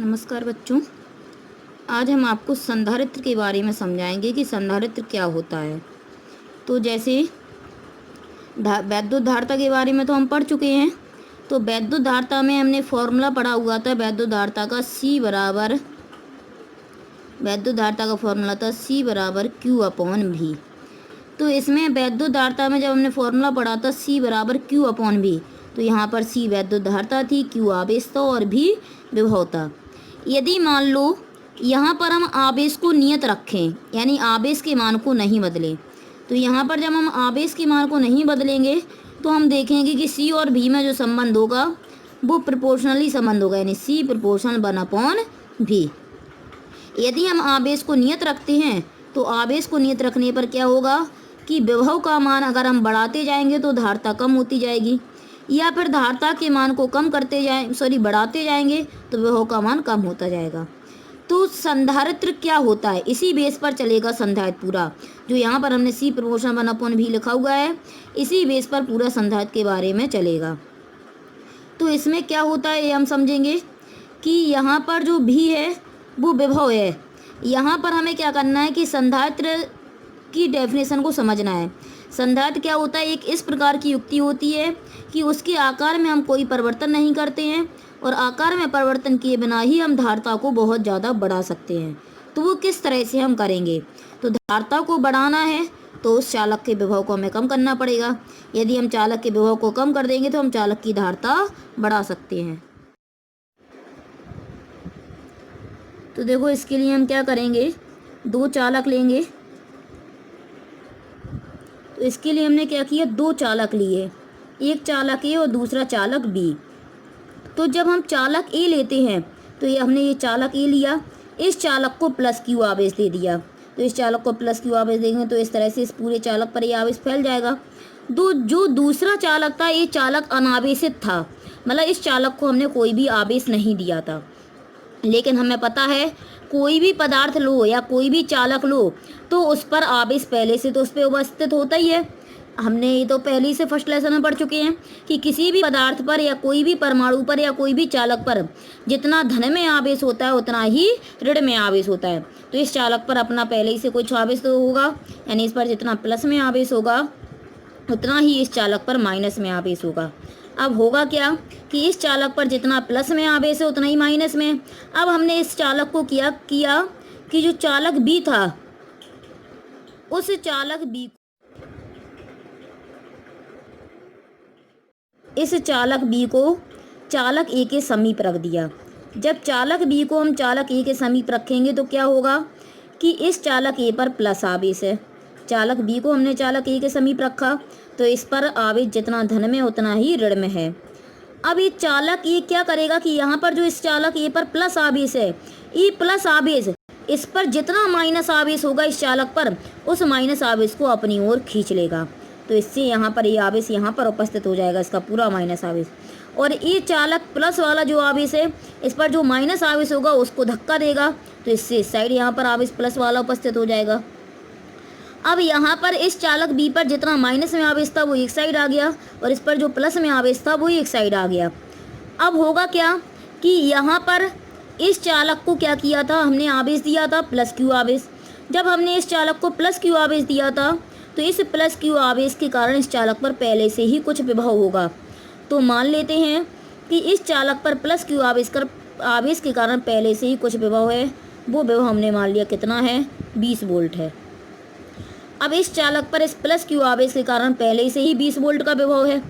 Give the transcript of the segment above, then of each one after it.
नमस्कार बच्चों। आज हम आपको संधारित्र के बारे में समझाएंगे कि संधारित्र क्या होता है। तो जैसे वैद्युत धारिता के बारे में तो हम पढ़ चुके हैं। तो वैद्युत धारिता में हमने फॉर्मूला पढ़ा हुआ था वैद्युत धारिता का फॉर्मूला था C/Q/V। तो इसमें वैद्युत धारिता में जब हमने फॉर्मूला पढ़ा था C/Q/V, तो यहाँ पर C वैद्युत धारिता थी, Q आवेश था और V विभव था। यदि मान लो यहाँ पर हम आवेश को नियत रखें, यानी आवेश के मान को नहीं बदलें, तो यहाँ पर जब हम आवेश के मान को नहीं बदलेंगे तो हम देखेंगे कि C और V में जो संबंध होगा वो प्रोपोर्शनली संबंध होगा, यानी C प्रोपोर्शनल 1/V। यदि हम आवेश को नियत रखते हैं तो आवेश को नियत रखने पर क्या होगा कि विभव का मान अगर हम बढ़ाते जाएंगे तो धारिता कम होती जाएगी, या फिर धारिता के मान को बढ़ाते जाएंगे तो विभव का मान कम होता जाएगा। तो संधारित्र क्या होता है, इसी बेस पर चलेगा संधारित्र पूरा। जो यहाँ पर हमने C प्रोपोर्शनल 1/V लिखा हुआ है, इसी बेस पर पूरा संधारित्र के बारे में चलेगा। तो इसमें क्या होता है ये हम समझेंगे कि यहाँ पर जो V है वो विभव है। यहाँ पर हमें क्या करना है कि संधारित्र की डेफिनेशन को समझना है। संधारित्र क्या होता है, एक इस प्रकार की युक्ति होती है कि उसके आकार में हम कोई परिवर्तन नहीं करते हैं और आकार में परिवर्तन किए बिना ही हम धारिता को बहुत ज़्यादा बढ़ा सकते हैं। तो वो किस तरह से हम करेंगे, तो धारिता को बढ़ाना है तो उस चालक के विभव को हमें कम करना पड़ेगा। यदि हम चालक के विभव को कम कर देंगे तो हम चालक की धारिता बढ़ा सकते हैं। तो देखो इसके लिए हम क्या करेंगे, दो चालक लेंगे। तो इसके लिए हमने क्या किया, दो चालक लिए, एक चालक A और दूसरा चालक B। तो जब हम चालक A लेते हैं तो ये चालक A लिया, इस चालक को +Q आवेश दे दिया। तो इस चालक को +Q आवेश देंगे तो इस तरह से इस पूरे चालक पर ये आवेश फैल जाएगा। जो दूसरा चालक था ये चालक अनावेशित था, मतलब इस चालक को हमने कोई भी आवेश नहीं दिया था। लेकिन हमें पता है कोई भी पदार्थ लो या कोई भी चालक लो तो उस पर आवेश पहले से तो उस पर उपस्थित होता ही है। हमने ये तो पहले ही से फर्स्ट लेसन में पढ़ चुके हैं कि किसी भी पदार्थ पर या कोई भी परमाणु पर या कोई भी चालक पर जितना धन में आवेश होता है उतना ही ऋण में आवेश होता है। तो इस चालक पर अपना पहले ही से कुछ आवेश तो होगा, यानी इस पर जितना प्लस में आवेश होगा उतना ही इस चालक पर माइनस में आवेश होगा। अब होगा क्या कि इस चालक पर जितना प्लस में आवेश है उतना ही माइनस में। अब हमने इस चालक को किया कि जो चालक B था उस चालक B को चालक A के समीप रख दिया। जब चालक B को हम चालक A के समीप रखेंगे तो क्या होगा कि इस चालक A पर प्लस आवेश है, चालक B को हमने चालक A के समीप रखा तो इस पर आवेश जितना धन में उतना ही ऋण में है। अब ये चालक ये क्या करेगा कि यहाँ पर जो इस चालक A पर प्लस आवेश है, ये प्लस आवेश इस पर जितना माइनस आवेश होगा इस चालक पर उस माइनस आवेश को अपनी ओर खींच लेगा। तो इससे यहाँ पर ये आवेश यहाँ पर उपस्थित हो जाएगा, इसका पूरा माइनस आवेश। और ये चालक प्लस वाला जो आवेश है इस पर जो माइनस आवेश होगा उसको धक्का देगा, तो इससे इस साइड यहाँ पर आवेश प्लस वाला उपस्थित हो जाएगा। अब यहाँ पर इस चालक B पर जितना माइनस में आवेश था वो एक साइड आ गया और इस पर जो प्लस में आवेश था वो एक साइड आ गया। अब होगा क्या कि यहाँ पर इस चालक को क्या किया था, हमने आवेश दिया था +Q आवेश। जब हमने इस चालक को +Q आवेश दिया था तो इस +Q आवेश के कारण इस चालक पर पहले से ही कुछ विभव होगा। तो मान लेते हैं कि इस चालक पर +Q आवेश के कारण पहले से ही कुछ विभव है। वो विभव हमने मान लिया कितना है, 20 वोल्ट है। अब इस चालक पर इस +Q आवेश के कारण पहले से ही 20 वोल्ट का विभव है।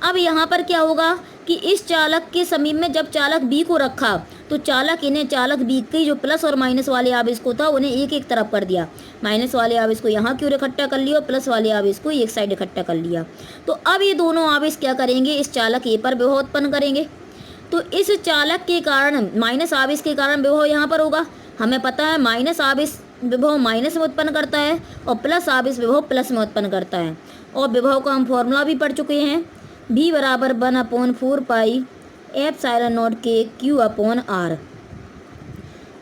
अब यहाँ पर क्या होगा कि इस चालक के समीप में जब चालक B को रखा तो चालक B के जो प्लस और माइनस वाले आवेश को था उन्हें एक एक तरफ कर दिया। माइनस वाले आवेश को यहाँ की ओर इकट्ठा कर लिया और प्लस वाले आवेश को एक साइड इकट्ठा कर लिया। तो अब ये दोनों आवेश क्या करेंगे, इस चालक A पर विभव उत्पन्न करेंगे। तो इस चालक के कारण माइनस आवेश के कारण विभव यहाँ पर होगा। हमें पता है माइनस आवेश विभव माइनस में उत्पन्न करता है और प्लस आवेश विभव प्लस में उत्पन्न करता है। और विभव का हम फॉर्मूला भी पढ़ चुके हैं, V = 1/4πε0 K/Q/R।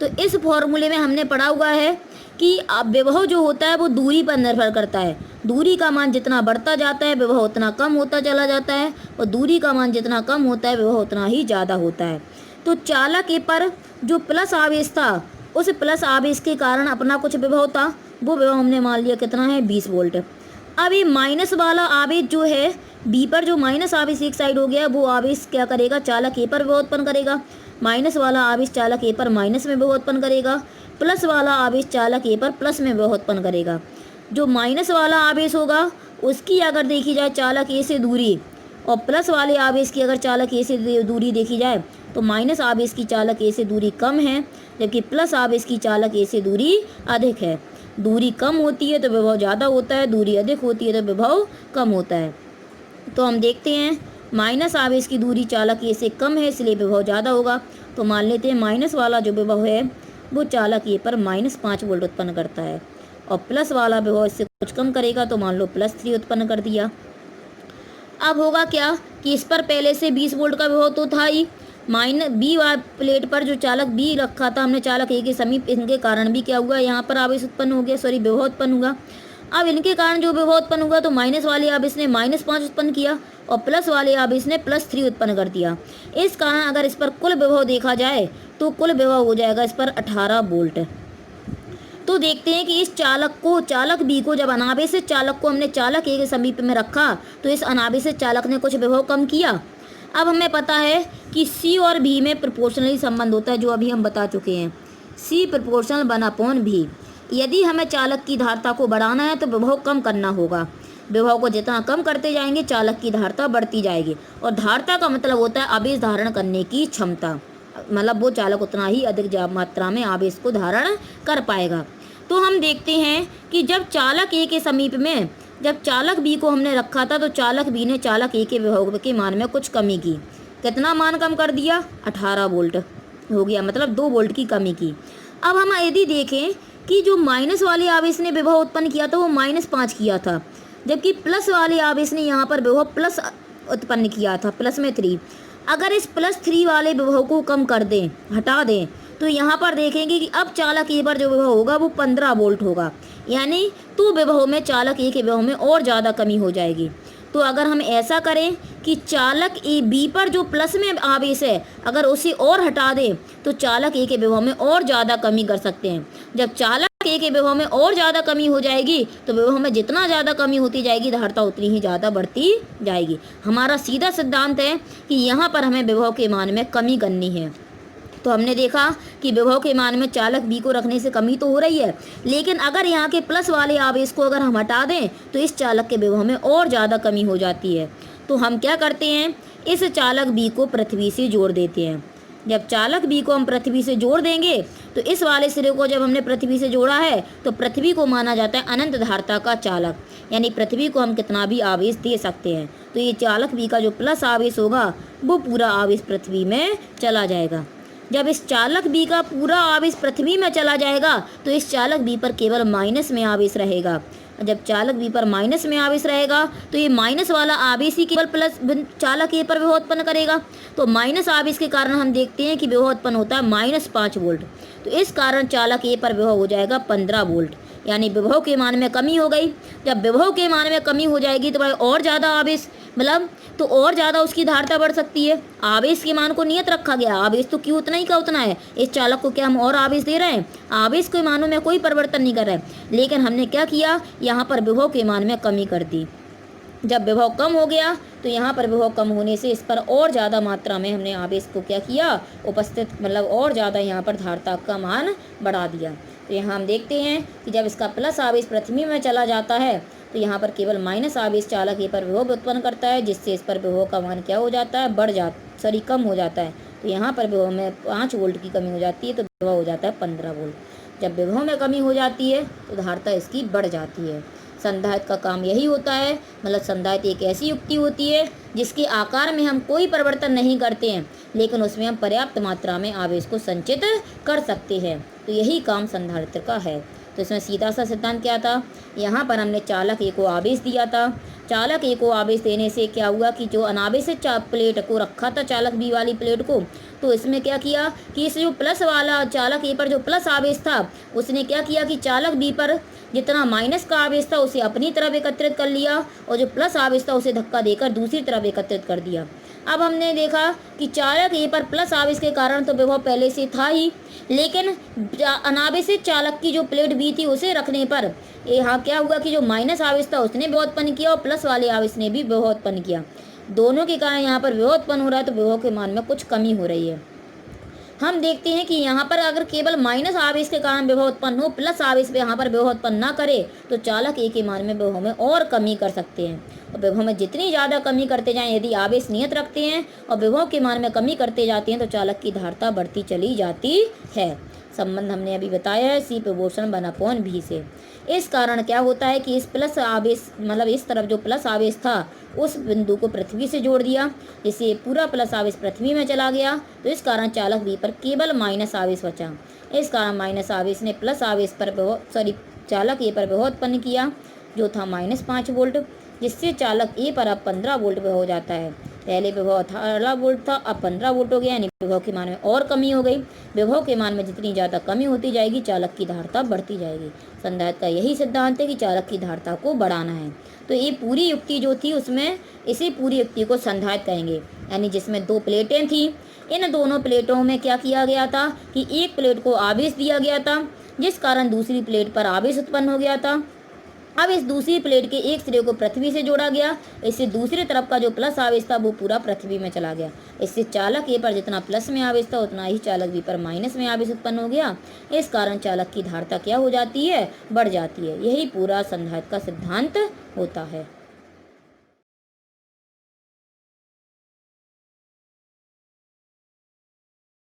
तो इस फॉर्मूले में हमने पढ़ा हुआ है कि विभव जो होता है वो दूरी पर निर्भर करता है। दूरी का मान जितना बढ़ता जाता है विभव उतना कम होता चला जाता है और दूरी का मान जितना कम होता है विभव उतना ही ज़्यादा होता है। तो चालक ए पर जो प्लस आवेश था, उस प्लस आवेश के कारण अपना कुछ विभव था, वो विभव हमने मान लिया कितना है 20 वोल्ट। अब ये माइनस वाला आवेश जो है बी पर, जो माइनस आवेश एक साइड हो गया, वो आवेश क्या करेगा, चालक ए पर विभव उत्पन्न करेगा। माइनस वाला आवेश चालक ए पर माइनस में विभव उत्पन्न करेगा, प्लस वाला आवेश चालक ए पर प्लस में विभव उत्पन्न करेगा। जो माइनस वाला आवेश होगा उसकी अगर देखी जाए चालक ए से दूरी, और प्लस वाले आवेश की अगर चालक ए से दूरी देखी जाए तो माइनस आवेश की चालक ए से दूरी कम है, जबकि प्लस आवेश की चालक ए से दूरी अधिक है। दूरी कम होती है तो विभव ज़्यादा होता है, दूरी अधिक होती है तो विभव कम होता है। तो हम देखते हैं माइनस आवेश की दूरी चालक ए से कम है, इसलिए विभव ज़्यादा होगा। तो मान लेते हैं माइनस वाला जो विभव है वो चालक ए पर -5 वोल्ट उत्पन्न करता है, और प्लस वाला विभव इससे कुछ कम करेगा, तो मान लो +3 उत्पन्न कर दिया। अब होगा क्या कि इस पर पहले से 20 वोल्ट का विभव तो था ही, बी प्लेट पर जो चालक बी रखा था हमने चालक ए के समीप, इनके कारण भी क्या हुआ, यहाँ पर आवेश उत्पन्न हो गया, विभव उत्पन्न हुआ। अब इनके कारण जो विभव उत्पन्न हुआ तो माइनस वाले आवेश ने -5 उत्पन्न किया और प्लस वाले आवेश ने +3 उत्पन्न कर दिया। इस कारण अगर इस पर कुल विभव देखा जाए तो कुल विभव हो जाएगा इस पर 18 वोल्ट। तो देखते हैं कि इस चालक बी को जब अनावेशित चालक को हमने चालक ए के समीप में रखा तो इस अनावेशित चालक ने कुछ विभव कम किया। अब हमें पता है कि सी और भी में प्रोपोर्शनली संबंध होता है, जो अभी हम बता चुके हैं, सी प्रोपोर्शनल 1/भी। यदि हमें चालक की धारिता को बढ़ाना है तो विभव कम करना होगा। विभव को जितना कम करते जाएंगे चालक की धारिता बढ़ती जाएगी, और धारिता का मतलब होता है आवेश धारण करने की क्षमता, मतलब वो चालक उतना ही अधिक मात्रा में आवेश को धारण कर पाएगा। तो हम देखते हैं कि जब चालक ए के समीप में जब चालक बी को हमने रखा था तो चालक बी ने चालक ए के विभव के मान में कुछ कमी की। कितना मान कम कर दिया, 18 वोल्ट हो गया, मतलब 2 वोल्ट की कमी की। अब हम यदि देखें कि जो माइनस वाले आवेश ने विभव उत्पन्न किया था वो -5 किया था, जबकि प्लस वाले आवेश ने यहाँ पर विभव प्लस उत्पन्न किया था, +3। अगर इस +3 वाले विभव को कम कर दें, हटा दें, तो यहाँ पर देखेंगे कि अब चालक ए पर जो विभव होगा वो 15 वोल्ट होगा, यानी तो विभव में चालक ए के विभव में और ज़्यादा कमी हो जाएगी। तो अगर हम ऐसा करें कि चालक ए बी पर जो प्लस में आवेश है अगर उसे और हटा दें तो चालक ए के विभव में और ज़्यादा कमी कर सकते हैं। जब चालक ए के विभव में और ज़्यादा कमी हो जाएगी तो विभव में जितना ज़्यादा कमी होती जाएगी धारिता उतनी ही ज़्यादा बढ़ती जाएगी। हमारा सीधा सिद्धांत है कि यहाँ पर हमें विभव के मान में कमी करनी है। तो हमने देखा कि विभव के मान में चालक बी को रखने से कमी तो हो रही है, लेकिन अगर यहाँ के प्लस वाले आवेश को अगर हम हटा दें तो इस चालक के विभव में और ज़्यादा कमी हो जाती है। तो हम क्या करते हैं, इस चालक बी को पृथ्वी से जोड़ देते हैं। जब चालक बी को हम पृथ्वी से जोड़ देंगे तो इस वाले सिरे को जब हमने पृथ्वी से जोड़ा है तो पृथ्वी को माना जाता है अनंत धारिता का चालक, यानी पृथ्वी को हम कितना भी आवेश दे सकते हैं। तो ये चालक बी का जो प्लस आवेश होगा वो पूरा आवेश पृथ्वी में चला जाएगा। जब इस चालक बी का पूरा आवेश पृथ्वी में चला जाएगा तो इस चालक बी पर केवल माइनस में आवेश रहेगा। जब चालक बी पर माइनस में आवेश रहेगा तो ये माइनस वाला आवेश ही केवल प्लस चालक ए पर विभव उत्पन्न करेगा। तो माइनस आवेश के कारण हम देखते हैं कि विभव उत्पन्न होता है -5 वोल्ट। तो इस कारण चालक ए पर विभव हो जाएगा 15 वोल्ट, यानी विभव के मान में कमी हो गई। जब विभव के मान में कमी हो जाएगी तो भाई और ज़्यादा आवेश, मतलब तो और ज़्यादा उसकी धारिता बढ़ सकती है। आवेश के मान को नियत रखा गया, आवेश तो क्यों उतना ही का उतना है। इस चालक को क्या हम और आवेश दे रहे हैं, आवेश के मानों में कोई परिवर्तन नहीं कर रहे हैं, लेकिन हमने क्या किया, यहाँ पर विभव के मान में कमी कर दी। जब विभव कम हो गया तो यहाँ पर विभव कम होने से इस पर और ज़्यादा मात्रा में हमने आवेश को क्या किया, उपस्थित, मतलब और ज़्यादा यहाँ पर धारिता का मान बढ़ा दिया। तो यहाँ हम देखते हैं कि जब इसका प्लस आवेश पृथ्वी में चला जाता है तो यहाँ पर केवल माइनस आवेश चालक ए पर विभव उत्पन्न करता है, जिससे इस पर विभव का मान क्या हो जाता है, कम हो जाता है। तो यहाँ पर विभव में 5 वोल्ट की कमी हो जाती है तो विभव हो जाता है 15 वोल्ट। जब विभव में कमी हो जाती है तो धारिता इसकी बढ़ जाती है। संधारित्र का काम यही होता है, मतलब संधारित्र एक ऐसी युक्ति होती है जिसके आकार में हम कोई परिवर्तन नहीं करते हैं, लेकिन उसमें हम पर्याप्त मात्रा में आवेश को संचित कर सकते हैं। तो यही काम संधारित्र का है। तो इसमें सीधा सा सिद्धांत क्या था, यहाँ पर हमने चालक ए को आवेश दिया था। चालक ए को आवेश देने से क्या हुआ कि जो अनावेशित प्लेट को रखा था चालक बी वाली प्लेट को, तो इसमें क्या किया कि इस जो प्लस वाला चालक ए पर जो प्लस आवेश था उसने क्या किया कि चालक बी पर जितना माइनस का आवेश था उसे अपनी तरफ एकत्रित कर लिया और जो प्लस आवेश था उसे धक्का देकर दूसरी तरफ एकत्रित कर दिया। अब हमने देखा कि चालक ए पर प्लस आवेश के कारण तो विभव पहले से था ही, लेकिन अनावेशित चालक की जो प्लेट बी थी उसे रखने पर यहाँ क्या हुआ कि जो माइनस आवेश था उसने विभव उत्पन्न किया और प्लस वाले आवेश ने भी विभव उत्पन्न किया। दोनों के कारण यहाँ पर विभव उत्पन्न हो रहा है, तो विभव के मान में कुछ कमी हो रही है। हम देखते हैं कि यहाँ पर अगर केवल माइनस आवेश के कारण विभव उत्पन्न हो, प्लस आवेश पे यहाँ पर विभव उत्पन्न ना करे, तो चालक ए के मान में विभव में और कमी कर सकते हैं। और विभव में जितनी ज़्यादा कमी करते जाएं, यदि आवेश नियत रखते हैं और विभव के मान में कमी करते जाते हैं, तो चालक की धारिता बढ़ती चली जाती है। संबंध हमने अभी बताया है सी प्रोपोर्शन 1/v से। इस कारण क्या होता है कि इस प्लस आवेश मतलब इस तरफ जो प्लस आवेश था उस बिंदु को पृथ्वी से जोड़ दिया, जिससे पूरा प्लस आवेश पृथ्वी में चला गया, तो इस कारण चालक बी पर केवल माइनस आवेश बचा। इस कारण माइनस आवेश ने प्लस आवेश पर चालक ए पर विभव उत्पन्न किया, जो था -5 वोल्ट, जिससे चालक ए पर अब 15 वोल्ट विभव हो जाता है। पहले विभव 18 वोल्ट था, अब 15 वोल्ट हो गया, यानी विभव के मान में और कमी हो गई। विभव के मान में जितनी ज़्यादा कमी होती जाएगी, चालक की धारिता बढ़ती जाएगी। संधारित्र का यही सिद्धांत है कि चालक की धारिता को बढ़ाना है। तो ये पूरी युक्ति जो थी उसमें इसी पूरी युक्ति को संधारित्र कहेंगे, यानी जिसमें 2 प्लेटें थी। इन दोनों प्लेटों में क्या किया गया था कि एक प्लेट को आवेश दिया गया था, जिस कारण दूसरी प्लेट पर आवेश उत्पन्न हो गया था। अब इस दूसरी प्लेट के एक सिरे को पृथ्वी से जोड़ा गया, इससे दूसरी तरफ का जो प्लस आवेश था वो पूरा पृथ्वी में चला गया। इससे चालक ए पर जितना प्लस में आवेश था उतना ही चालक बी पर माइनस में आवेश उत्पन्न हो गया। इस कारण चालक की धारिता क्या हो जाती है, बढ़ जाती है। यही पूरा संधारित्र का सिद्धांत होता है।